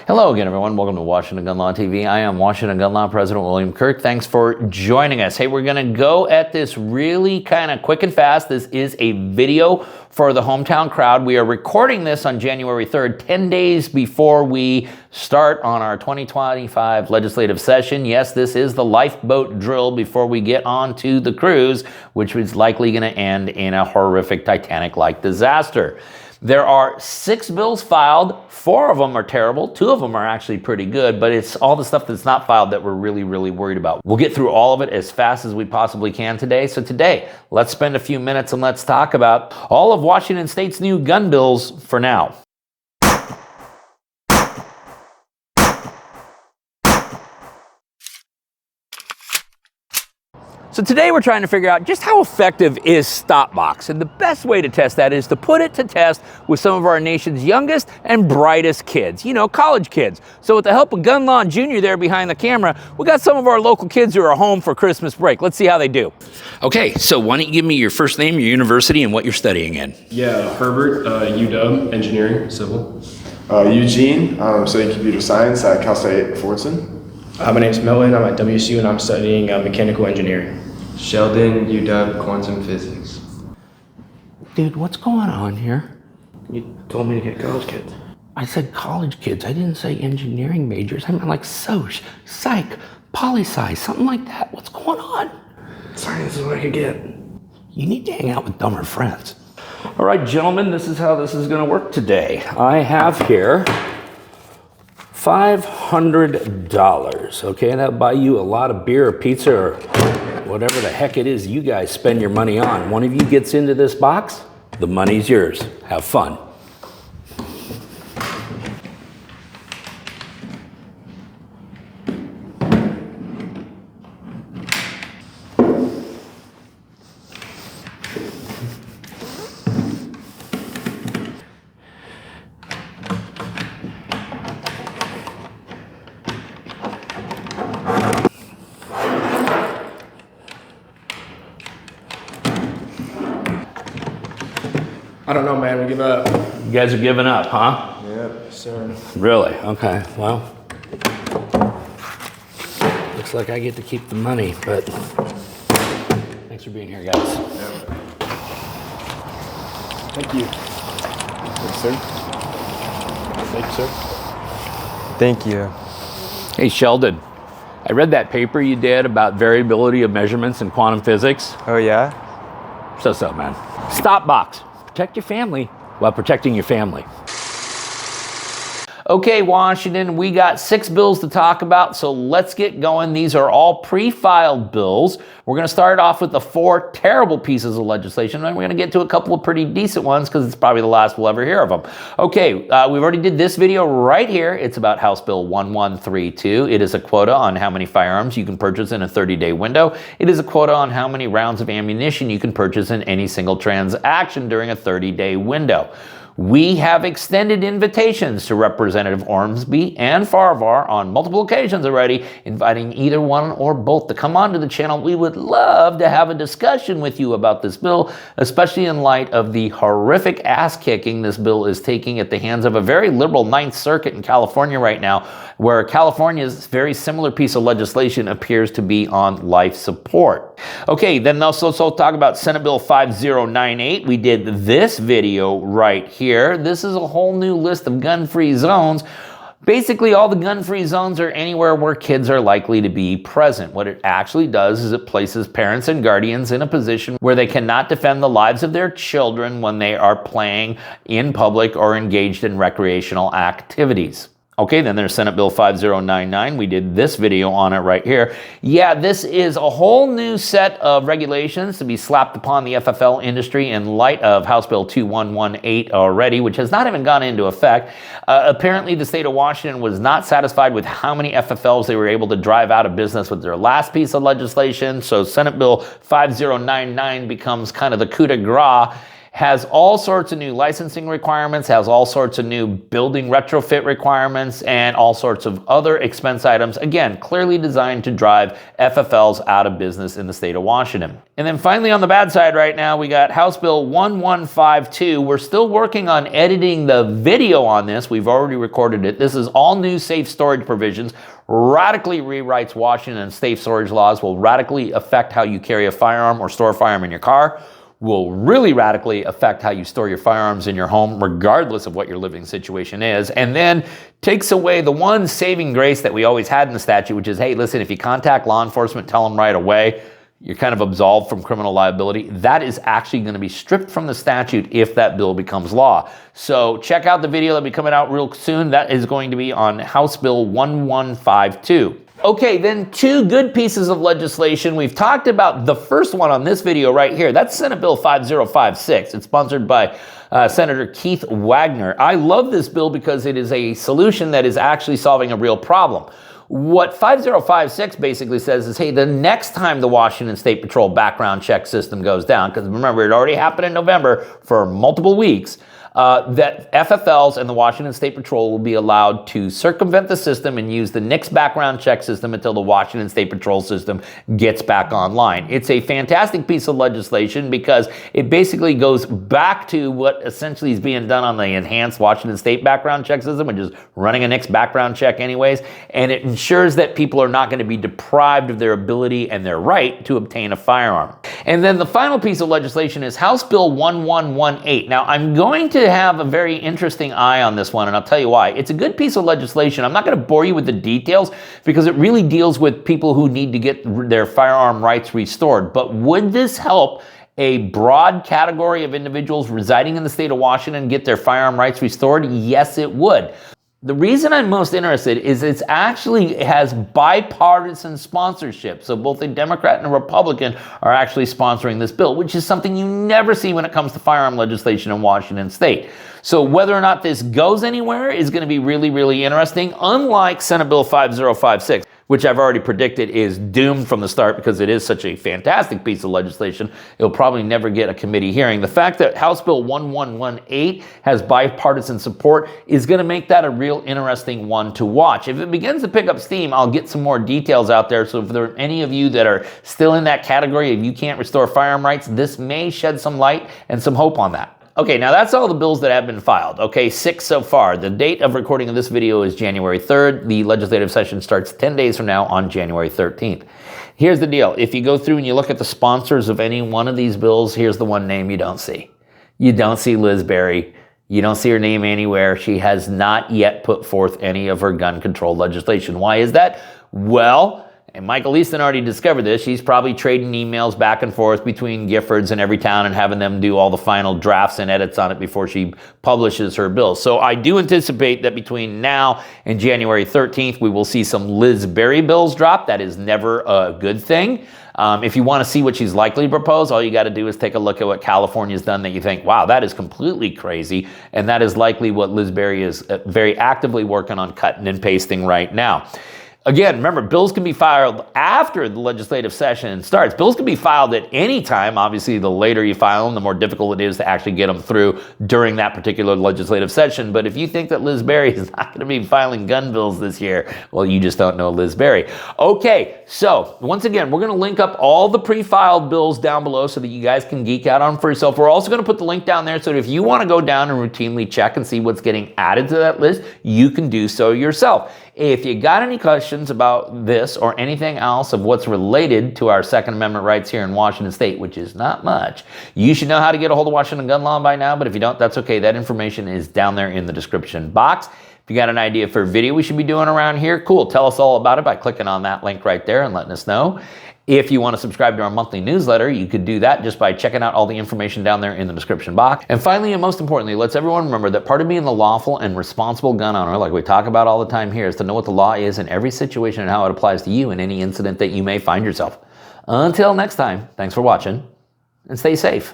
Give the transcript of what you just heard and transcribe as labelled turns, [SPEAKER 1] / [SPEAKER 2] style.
[SPEAKER 1] Hello again, everyone. Welcome to Washington Gun Law TV. I am Washington Gun Law President William Kirk. Thanks for joining us. Hey, we're going to go at this really kind of quick and fast. This is a video for the hometown crowd. We are recording this on January 3rd, 10 days before we start on our 2025 legislative session. Yes, this is the lifeboat drill before we get on to the cruise, which is likely going to end in a horrific Titanic-like disaster. There are 6 bills filed. 4 of them are terrible. 2 of them are actually pretty good, but it's all the stuff that's not filed that we're really worried about. We'll get through all of it as fast as we possibly can today. So today, let's spend a few minutes and let's talk about all of Washington State's new gun bills for now. So today we're trying to figure out just how effective is StopBox, and the best way to test that is to put it to test with some of our nation's youngest and brightest kids, you know, college kids. So with the help of Gun Law Jr. there behind the camera, we got some of our local kids who are home for Christmas break. Let's see how they do. Okay, so why don't you give me your first name, your university, and what you're studying in?
[SPEAKER 2] Yeah, Herbert, UW, engineering, civil.
[SPEAKER 3] Eugene, studying computer science at Cal State Fordson.
[SPEAKER 4] My name is Milton. I'm at WSU and I'm studying mechanical engineering.
[SPEAKER 5] Sheldon, UW, quantum physics.
[SPEAKER 1] Dude, what's going on here?
[SPEAKER 4] You told me to get college kids.
[SPEAKER 1] I said college kids. I didn't say engineering majors. I meant like Soc, Psych, Poli-Sci, something like that. What's going on?
[SPEAKER 4] Science is what I could get.
[SPEAKER 1] You need to hang out with dumber friends. All right, gentlemen, this is how this is going to work today. I have here $500. Okay, and that'll buy you a lot of beer or pizza or whatever the heck it is you guys spend your money on. One of you gets into this box, the money's yours. Have fun.
[SPEAKER 4] I don't know, man. We give up.
[SPEAKER 1] You guys are giving up, huh?
[SPEAKER 4] Yep, sir.
[SPEAKER 1] Really? Okay, well, looks like I get to keep the money, but thanks for being here, guys.
[SPEAKER 4] Thank you.
[SPEAKER 3] Thanks, sir.
[SPEAKER 4] Thank you, sir.
[SPEAKER 5] Thank you.
[SPEAKER 1] Hey, Sheldon, I read that paper you did about variability of measurements in quantum physics.
[SPEAKER 5] Oh, yeah?
[SPEAKER 1] So, man. StopBox. Protect your family while protecting your family. Okay, Washington, we got 6 bills to talk about, so let's get going. These are all pre-filed bills. We're going to start off with the 4 terrible pieces of legislation, and we're going to get to a couple of pretty decent ones because it's probably the last we'll ever hear of them. Okay, we've already did this video right here. It's about House Bill 1132. It is a quota on how many firearms you can purchase in a 30-day window. It is a quota on how many rounds of ammunition you can purchase in any single transaction during a 30-day window. We have extended invitations to Representative Ormsby and Farvar on multiple occasions already, inviting either one or both to come onto the channel. We would love to have a discussion with you about this bill, especially in light of the horrific ass-kicking this bill is taking at the hands of a very liberal 9th Circuit in California right now, where California's very similar piece of legislation appears to be on life support. Okay, then let's also talk about Senate Bill 5098. We did this video right here. This is a whole new list of gun-free zones. Basically, all the gun-free zones are anywhere where kids are likely to be present. What it actually does is it places parents and guardians in a position where they cannot defend the lives of their children when they are playing in public or engaged in recreational activities. Okay, then there's Senate Bill 5099. We did this video on it right here. Yeah, this is a whole new set of regulations to be slapped upon the FFL industry in light of House Bill 2118 already, which has not even gone into effect. Apparently, the state of Washington was not satisfied with how many FFLs they were able to drive out of business with their last piece of legislation. So Senate Bill 5099 becomes kind of the coup de grace. has all sorts of new licensing requirements, has all sorts of new building retrofit requirements, and all sorts of other expense items, again, clearly designed to drive FFLs out of business in the state of Washington. And then finally, on the bad side right now, we got House Bill 1152. We're still working on editing the video on this. We've already recorded it. This is all new safe storage provisions. Radically rewrites Washington safe storage laws, will radically affect how you carry a firearm or store a firearm in your car, will really radically affect how you store your firearms in your home, regardless of what your living situation is, and then takes away the one saving grace that we always had in the statute, which is, hey, listen, if you contact law enforcement, tell them right away, you're kind of absolved from criminal liability. That is actually going to be stripped from the statute if that bill becomes law. So check out the video that'll be coming out real soon. That is going to be on House Bill 1152. Okay, then two good pieces of legislation. We've talked about the first one on this video right here. That's Senate Bill 5056. It's sponsored by Senator Keith Wagner. I love this bill because it is a solution that is actually solving a real problem. What 5056 basically says is, hey, the next time the Washington State Patrol background check system goes down, because remember, it already happened in November for multiple weeks, that FFLs and the Washington State Patrol will be allowed to circumvent the system and use the NICS background check system until the Washington State Patrol system gets back online. It's a fantastic piece of legislation because it basically goes back to what essentially is being done on the enhanced Washington State background check system, which is running a NICS background check anyways, and it ensures that people are not going to be deprived of their ability and their right to obtain a firearm. And then the final piece of legislation is House Bill 1118. Now, I'm going to have a very interesting eye on this one, and I'll tell you why. It's a good piece of legislation. I'm not going to bore you with the details because it really deals with people who need to get their firearm rights restored. But would this help a broad category of individuals residing in the state of Washington get their firearm rights restored? Yes, it would. The reason I'm most interested is it has bipartisan sponsorship. So both a Democrat and a Republican are actually sponsoring this bill, which is something you never see when it comes to firearm legislation in Washington State. So whether or not this goes anywhere is going to be really, really interesting, unlike Senate Bill 5056, which I've already predicted is doomed from the start because it is such a fantastic piece of legislation. It'll probably never get a committee hearing. The fact that House Bill 1118 has bipartisan support is going to make that a real interesting one to watch. If it begins to pick up steam, I'll get some more details out there. So if there are any of you that are still in that category of you can't restore firearm rights, this may shed some light and some hope on that. Okay, now that's all the bills that have been filed. Okay, 6 so far. The date of recording of this video is January 3rd. The legislative session starts 10 days from now on January 13th. Here's the deal. If you go through and you look at the sponsors of any one of these bills, here's the one name you don't see. You don't see Liz Berry. You don't see her name anywhere. She has not yet put forth any of her gun control legislation. Why is that? Well, and Michael Easton already discovered this. She's probably trading emails back and forth between Giffords and every town and having them do all the final drafts and edits on it before she publishes her bill. So I do anticipate that between now and January 13th, we will see some Liz Berry bills drop. That is never a good thing. If you want to see what she's likely to propose, all you got to do is take a look at what California's done that you think, wow, that is completely crazy. And that is likely what Liz Berry is very actively working on cutting and pasting right now. Again, remember, bills can be filed after the legislative session starts. Bills can be filed at any time. Obviously, the later you file them, the more difficult it is to actually get them through during that particular legislative session. But if you think that Liz Berry is not going to be filing gun bills this year, well, you just don't know Liz Berry. Okay, so once again, we're going to link up all the pre-filed bills down below so that you guys can geek out on them for yourself. We're also going to put the link down there so that if you want to go down and routinely check and see what's getting added to that list, you can do so yourself. If you got any questions about this or anything else of what's related to our Second Amendment rights here in Washington State, which is not much, you should know how to get a hold of Washington gun law by now, but if you don't, that's okay. That information is down there in the description box. If you got an idea for a video we should be doing around here, cool. Tell us all about it by clicking on that link right there and letting us know. If you want to subscribe to our monthly newsletter, you could do that just by checking out all the information down there in the description box. And finally, and most importantly, let's everyone remember that part of being the lawful and responsible gun owner, like we talk about all the time here, is to know what the law is in every situation and how it applies to you in any incident that you may find yourself. Until next time, thanks for watching and stay safe.